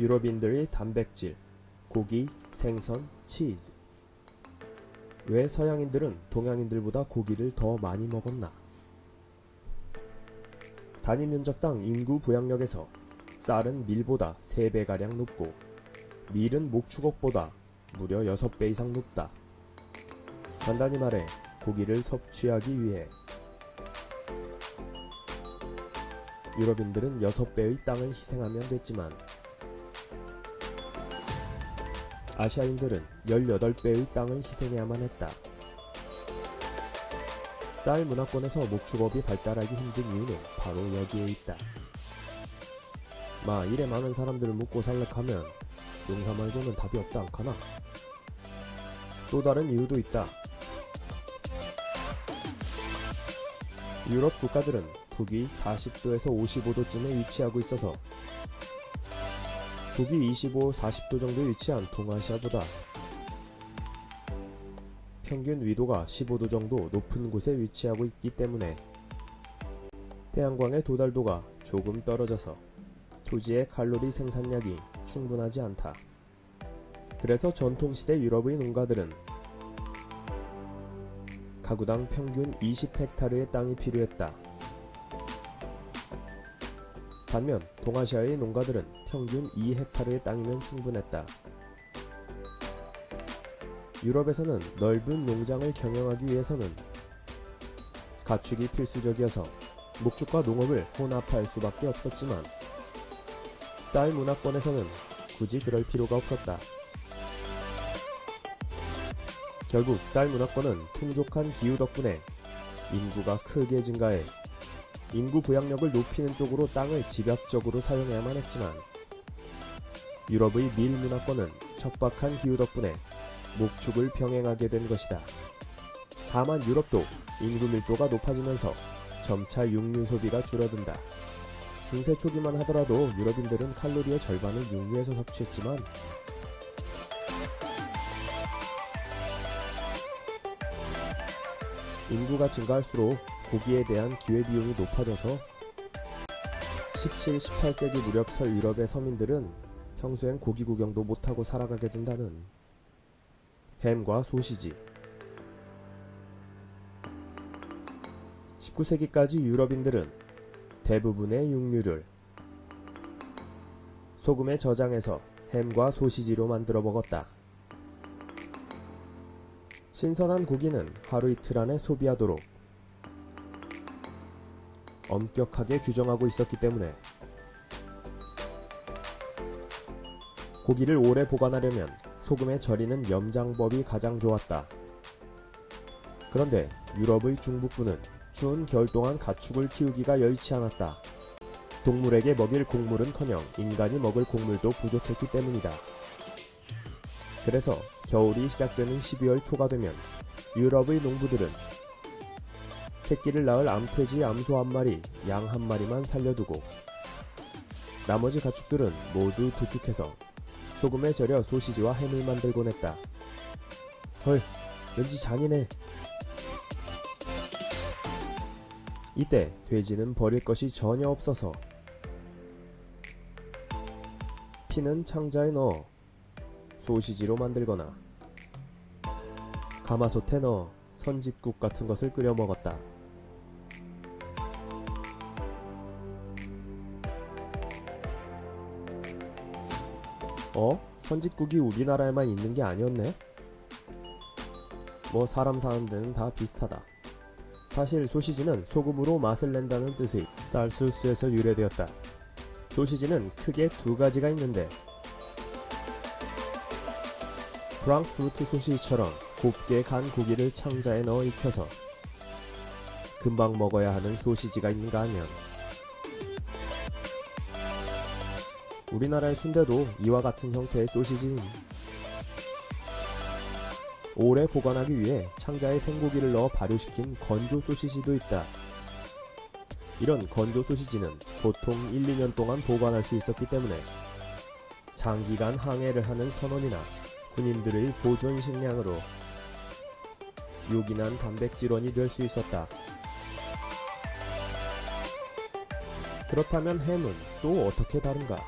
유럽인들의 단백질, 고기, 생선, 치즈. 왜 서양인들은 동양인들보다 고기를 더 많이 먹었나? 단위 면적당 인구 부양력에서 쌀은 밀보다 3배가량 높고 밀은 목축업보다 무려 6배 이상 높다. 간단히 말해 고기를 섭취하기 위해 유럽인들은 6배의 땅을 희생하면 됐지만 아시아인들은 18배의 땅을 희생해야만 했다. 쌀 문화권에서 목축업이 발달하기 힘든 이유는 바로 여기에 있다. 이래 많은 사람들을 먹고 살락하면 농사 말고는 답이 없다 않카나? 또 다른 이유도 있다. 유럽 국가들은 북위 40도에서 55도쯤에 위치하고 있어서 북위 25, 40도 정도에 위치한 동아시아보다 평균 위도가 15도 정도 높은 곳에 위치하고 있기 때문에 태양광의 도달도가 조금 떨어져서 토지의 칼로리 생산량이 충분하지 않다. 그래서 전통시대 유럽의 농가들은 가구당 평균 20헥타르의 땅이 필요했다. 반면 동아시아의 농가들은 평균 2헥타르의 땅이면 충분했다. 유럽에서는 넓은 농장을 경영하기 위해서는 가축이 필수적이어서 목축과 농업을 혼합할 수밖에 없었지만 쌀 문화권에서는 굳이 그럴 필요가 없었다. 결국 쌀 문화권은 풍족한 기후 덕분에 인구가 크게 증가해 인구 부양력을 높이는 쪽으로 땅을 집약적으로 사용해야만 했지만 유럽의 밀 문화권은 척박한 기후 덕분에 목축을 병행하게 된 것이다. 다만 유럽도 인구 밀도가 높아지면서 점차 육류 소비가 줄어든다. 중세 초기만 하더라도 유럽인들은 칼로리의 절반을 육류에서 섭취했지만 인구가 증가할수록 고기에 대한 기회비용이 높아져서 17, 18세기 무렵 서유럽의 서민들은 평소엔 고기 구경도 못하고 살아가게 된다는 햄과 소시지. 19세기까지 유럽인들은 대부분의 육류를 소금에 저장해서 햄과 소시지로 만들어 먹었다. 신선한 고기는 하루 이틀 안에 소비하도록 엄격하게 규정하고 있었기 때문에 고기를 오래 보관하려면 소금에 절이는 염장법이 가장 좋았다. 그런데 유럽의 중북부는 추운 겨울 동안 가축을 키우기가 여의치 않았다. 동물에게 먹일 곡물은커녕 인간이 먹을 곡물도 부족했기 때문이다. 그래서 겨울이 시작되는 12월 초가 되면 유럽의 농부들은 새끼를 낳을 암돼지 암소 한 마리, 양 한 마리만 살려두고 나머지 가축들은 모두 도축해서 소금에 절여 소시지와 햄을 만들곤 했다. 헐, 왠지 잔인해. 이때 돼지는 버릴 것이 전혀 없어서 피는 창자에 넣어 소시지로 만들거나 가마솥에 넣어 선짓국 같은 것을 끓여 먹었다. 선짓국이 우리나라에만 있는 게 아니었네? 사람 사는 데는 다 비슷하다. 사실 소시지는 소금으로 맛을 낸다는 뜻의 쌀수스에서 유래되었다. 소시지는 크게 두 가지가 있는데 프랑크푸르트 소시지처럼 곱게 간 고기를 창자에 넣어 익혀서 금방 먹어야 하는 소시지가 있는가 하면 우리나라의 순대도 이와 같은 형태의 소시지인 오래 보관하기 위해 창자에 생고기를 넣어 발효시킨 건조 소시지도 있다. 이런 건조 소시지는 보통 1, 2년 동안 보관할 수 있었기 때문에 장기간 항해를 하는 선원이나 군인들의 보존 식량으로 요긴한 단백질원이 될 수 있었다. 그렇다면 햄은 또 어떻게 다른가?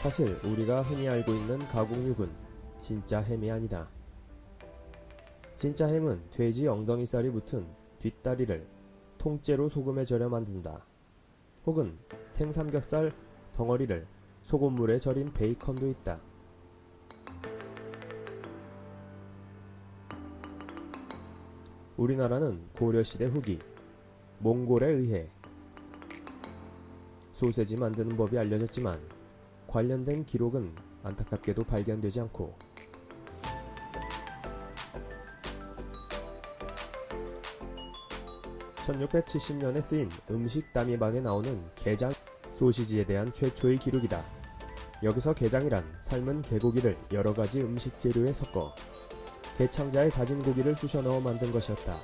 사실 우리가 흔히 알고 있는 가공육은 진짜 햄이 아니다. 진짜 햄은 돼지 엉덩이살이 붙은 뒷다리를 통째로 소금에 절여 만든다. 혹은 생삼겹살 덩어리를 소금물에 절인 베이컨도 있다. 우리나라는 고려시대 후기 몽골에 의해 소세지 만드는 법이 알려졌지만 관련된 기록은 안타깝게도 발견되지 않고 1670년에 쓰인 음식 다미방에 나오는 게장 소시지에 대한 최초의 기록이다. 여기서 게장이란 삶은 개고기를 여러가지 음식 재료에 섞어 게창자에 다진 고기를 쑤셔 넣어 만든 것이었다.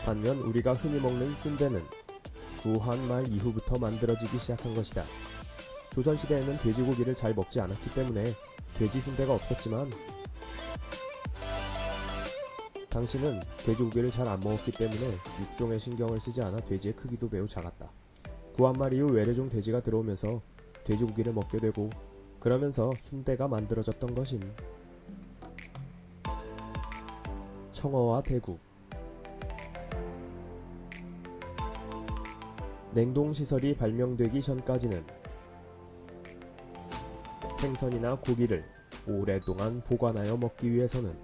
반면 우리가 흔히 먹는 순대는 구한 말 이후부터 만들어지기 시작한 것이다. 조선시대에는 돼지고기를 잘 먹지 않았기 때문에 돼지 순대가 없었지만 당시는 돼지고기를 잘 안 먹었기 때문에 육종에 신경을 쓰지 않아 돼지의 크기도 매우 작았다. 구한말 이후 외래종 돼지가 들어오면서 돼지고기를 먹게 되고 그러면서 순대가 만들어졌던 것임. 청어와 대구. 냉동시설이 발명되기 전까지는 생선이나 고기를 오랫동안 보관하여 먹기 위해서는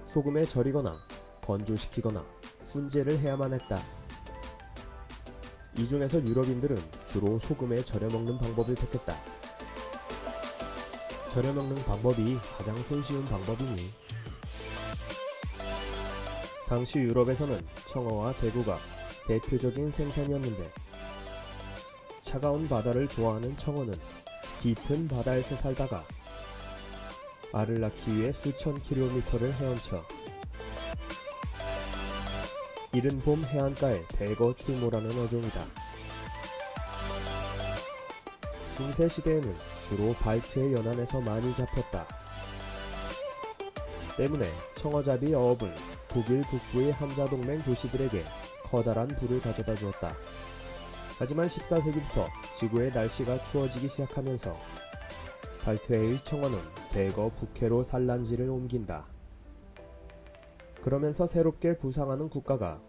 소금에 절이거나 건조시키거나 훈제를 해야만 했다. 이 중에서 유럽인들은 주로 소금에 절여 먹는 방법을 택했다. 절여 먹는 방법이 가장 손쉬운 방법이니 당시 유럽에서는 청어와 대구가 대표적인 생선이었는데 차가운 바다를 좋아하는 청어는 깊은 바다에서 살다가 알을 낳기 위해 수천 킬로미터를 헤엄쳐 이른 봄 해안가에 대거 출몰하는 어종이다. 중세시대에는 주로 발트의 연안에서 많이 잡혔다. 때문에 청어잡이 어업은 독일 북부의 한자동맹 도시들에게 커다란 부를 가져다 주었다. 하지만 14세기부터 지구의 날씨가 추워지기 시작하면서 발트해의 청어는 대거 북해로 산란지를 옮긴다. 그러면서 새롭게 부상하는 국가가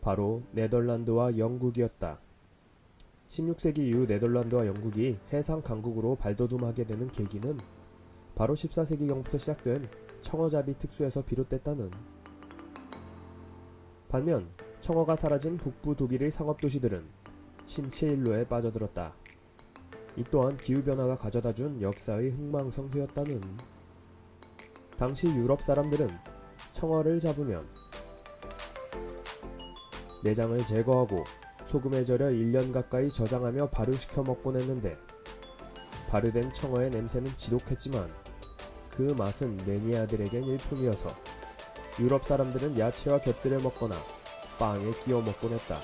바로 네덜란드와 영국이었다. 16세기 이후 네덜란드와 영국이 해상 강국으로 발돋움하게 되는 계기는 바로 14세기경부터 시작된 청어잡이 특수에서 비롯됐다는. 반면 청어가 사라진 북부 독일의 상업도시들은 침체일로에 빠져들었다. 이 또한 기후변화가 가져다준 역사의 흥망성쇠였다는. 당시 유럽 사람들은 청어를 잡으면 내장을 제거하고 소금에 절여 1년 가까이 저장하며 발효시켜 먹곤 했는데 발효된 청어의 냄새는 지독했지만 그 맛은 매니아들에겐 일품이어서 유럽 사람들은 야채와 곁들여 먹거나 빵에 끼워 먹곤 했다.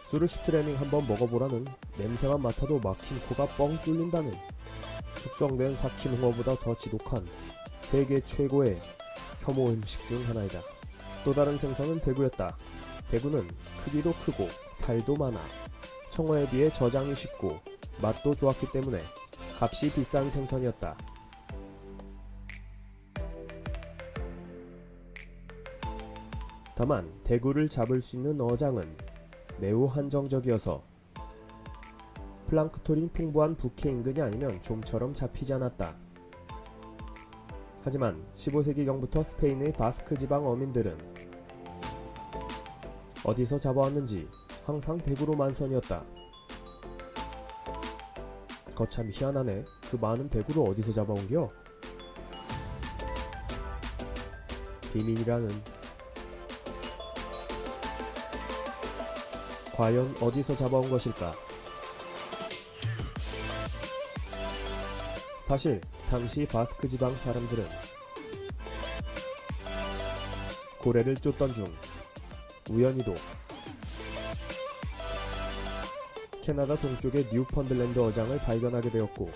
수르슈트레밍 한번 먹어보라는 냄새만 맡아도 막힌 코가 뻥 뚫린다는 숙성된 삭힌 홍어보다 더 지독한 세계 최고의 혐오 음식 중 하나이다. 또 다른 생선은 대구였다. 대구는 크기도 크고 살도 많아 청어에 비해 저장이 쉽고 맛도 좋았기 때문에 값이 비싼 생선이었다. 다만 대구를 잡을 수 있는 어장은 매우 한정적이어서 플랑크톤이 풍부한 북해 인근이 아니면 좀처럼 잡히지 않았다. 하지만 15세기경부터 스페인의 바스크 지방 어민들은 어디서 잡아왔는지 항상 대구로 만선이었다. 거참 희한하네. 그 많은 대구를 어디서 잡아온겨? 비밀이라는. 과연 어디서 잡아온 것일까? 사실 당시 바스크 지방 사람들은 고래를 쫓던 중 우연히도 캐나다 동쪽의 뉴펀들랜드 어장을 발견하게 되었고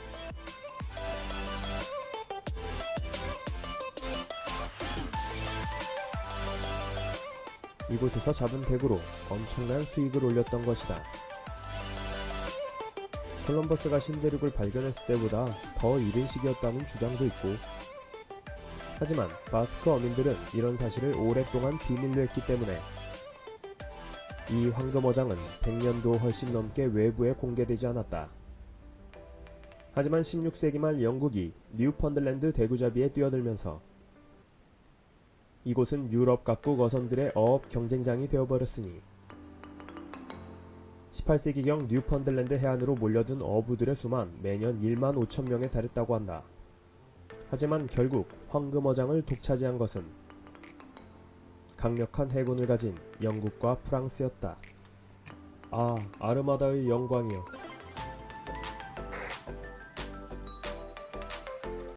이곳에서 잡은 대구로 엄청난 수익을 올렸던 것이다. 콜럼버스가 신대륙을 발견했을 때보다 더 이른 시기였다는 주장도 있고, 하지만 바스크 어민들은 이런 사실을 오랫동안 비밀로 했기 때문에 이 황금어장은 100년도 훨씬 넘게 외부에 공개되지 않았다. 하지만 16세기 말 영국이 뉴펀들랜드 대구잡이에 뛰어들면서 이곳은 유럽 각국 어선들의 어업 경쟁장이 되어버렸으니 18세기경 뉴펀들랜드 해안으로 몰려든 어부들의 수만 매년 1만 5천 명에 달했다고 한다. 하지만 결국 황금어장을 독차지한 것은 강력한 해군을 가진 영국과 프랑스였다. 아, 아르마다의 영광이여.